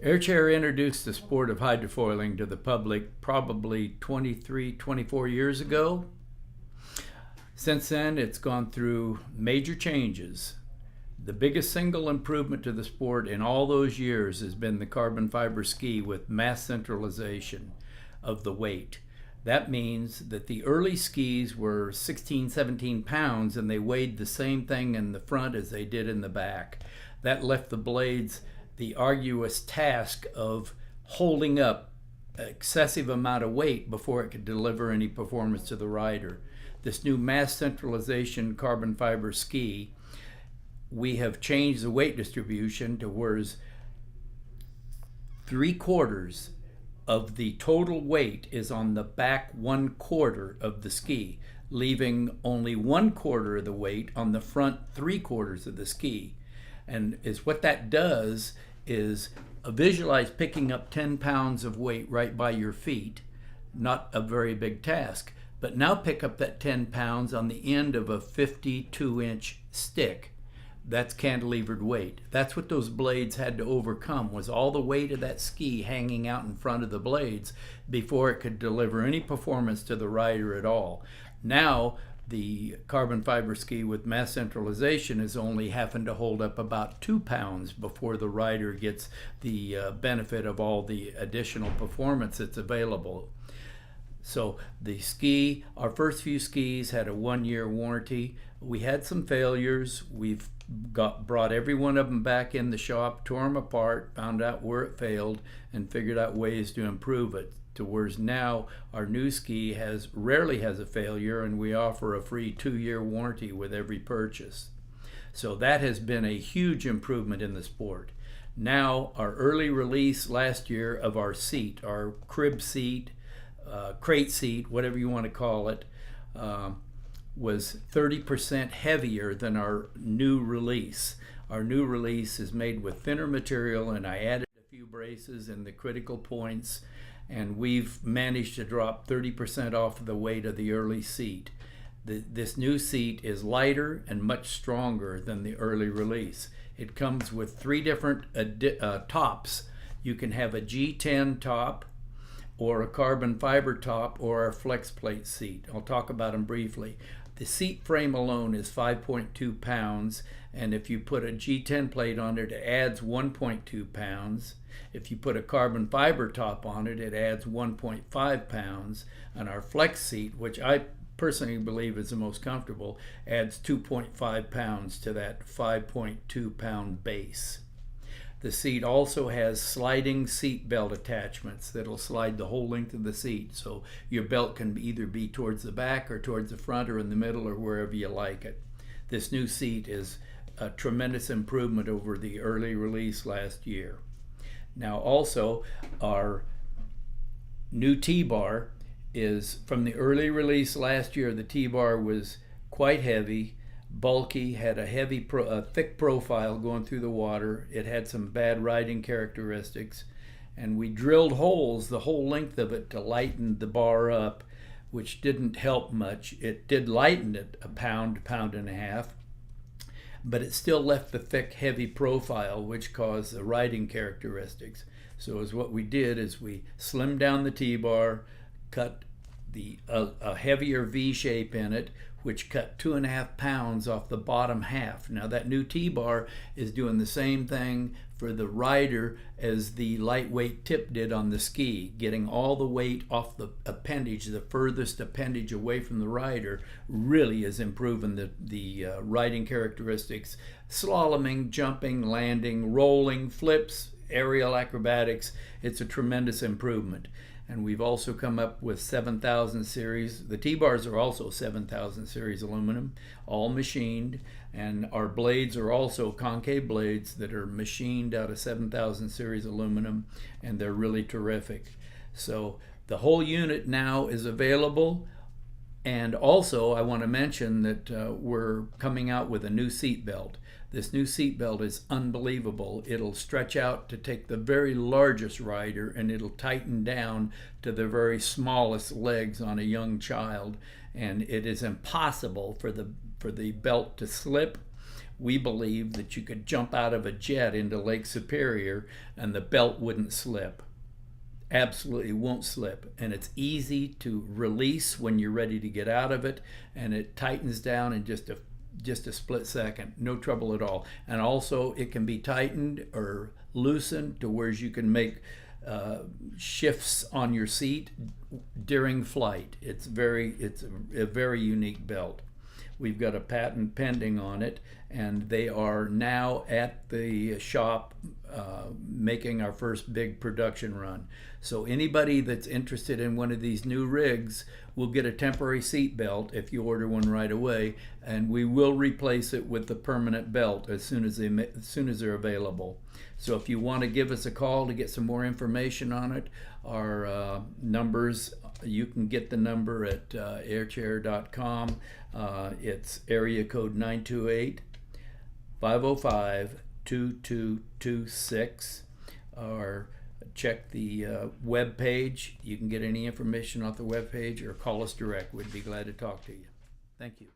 Airchair introduced the sport of hydrofoiling to the public probably 23, 24 years ago. Since then, it's gone through major changes. The biggest single improvement to the sport in all those years has been the carbon fiber ski with mass centralization of the weight. That means that the early skis were 16, 17 pounds and they weighed the same thing in the front as they did in the back. That left the blades the arduous task of holding up an excessive amount of weight before it could deliver any performance to the rider. This new mass centralization carbon fiber ski, we have changed the weight distribution to whereas 3/4 of the total weight is on the back 1/4 of the ski, leaving only 1/4 of the weight on the front 3/4 of the ski. And what that does is visualize picking up 10 pounds of weight right by your feet, not a very big task, but now pick up that 10 pounds on the end of a 52-inch stick. That's cantilevered weight. That's what those blades had to overcome, was all the weight of that ski hanging out in front of the blades before it could deliver any performance to the rider at all. Now, the carbon fiber ski with mass centralization is only having to hold up about 2 pounds before the rider gets the benefit of all the additional performance that's available. So the ski, our first few skis had a 1-year warranty. We had some failures. We've brought every one of them back in the shop, tore them apart, found out where it failed, and figured out ways to improve it. To whereas now our new ski rarely has a failure, and we offer a free 2-year warranty with every purchase. So that has been a huge improvement in the sport. Now our early release last year of our seat, our crib seat, crate seat, whatever you want to call it, was 30% heavier than our new release. Our new release is made with thinner material, and I added a few braces in the critical points, and we've managed to drop 30% off the weight of the early seat. This new seat is lighter and much stronger than the early release. It comes with 3 different tops. You can have a G10 top, or a carbon fiber top, or a flex plate seat. I'll talk about them briefly. The seat frame alone is 5.2 pounds, and if you put a G10 plate on it, it adds 1.2 pounds. If you put a carbon fiber top on it, it adds 1.5 pounds. And our flex seat, which I personally believe is the most comfortable, adds 2.5 pounds to that 5.2 pound base. The seat also has sliding seat belt attachments that'll slide the whole length of the seat, so your belt can either be towards the back or towards the front or in the middle or wherever you like it. This new seat is a tremendous improvement over the early release last year. Now also, our new T-bar is from the early release last year. The T-bar was quite heavy, bulky, had a thick profile going through the water. It had some bad riding characteristics, and we drilled holes the whole length of it to lighten the bar up, which didn't help much. It did lighten it a pound and a half, but it still left the thick, heavy profile, which caused the riding characteristics. So what we did is we slimmed down the T-bar, cut a heavier V shape in it, which cut 2.5 pounds off the bottom half. Now that new T-bar is doing the same thing for the rider as the lightweight tip did on the ski, getting all the weight off the appendage, the furthest appendage away from the rider, really is improving the riding characteristics. Slaloming, jumping, landing, rolling, flips, aerial acrobatics, it's a tremendous improvement. And we've also come up with 7000 series. The T-bars are also 7000 series aluminum, all machined, and our blades are also concave blades that are machined out of 7000 series aluminum, and they're really terrific. So the whole unit now is available. And also I want to mention that we're coming out with a new seat belt. This new seat belt is unbelievable. It'll stretch out to take the very largest rider, and it'll tighten down to the very smallest legs on a young child. And it is impossible for the belt to slip. we believe that you could jump out of a jet into Lake Superior and the belt wouldn't slip. Absolutely won't slip, and it's easy to release when you're ready to get out of it, and it tightens down in just a split second. No trouble at all. And also it can be tightened or loosened to where you can make shifts on your seat during flight. It's a very unique belt. We've got a patent pending on it, and they are now at the shop making our first big production run. So anybody that's interested in one of these new rigs will get a temporary seat belt if you order one right away, and we will replace it with the permanent belt as soon as they're available. So if you want to give us a call to get some more information on it, our numbers, you can get the number at airchair.com. It's area code 928-505-2226, or check the web page. You can get any information off the web page or call us direct. We'd be glad to talk to you. Thank you.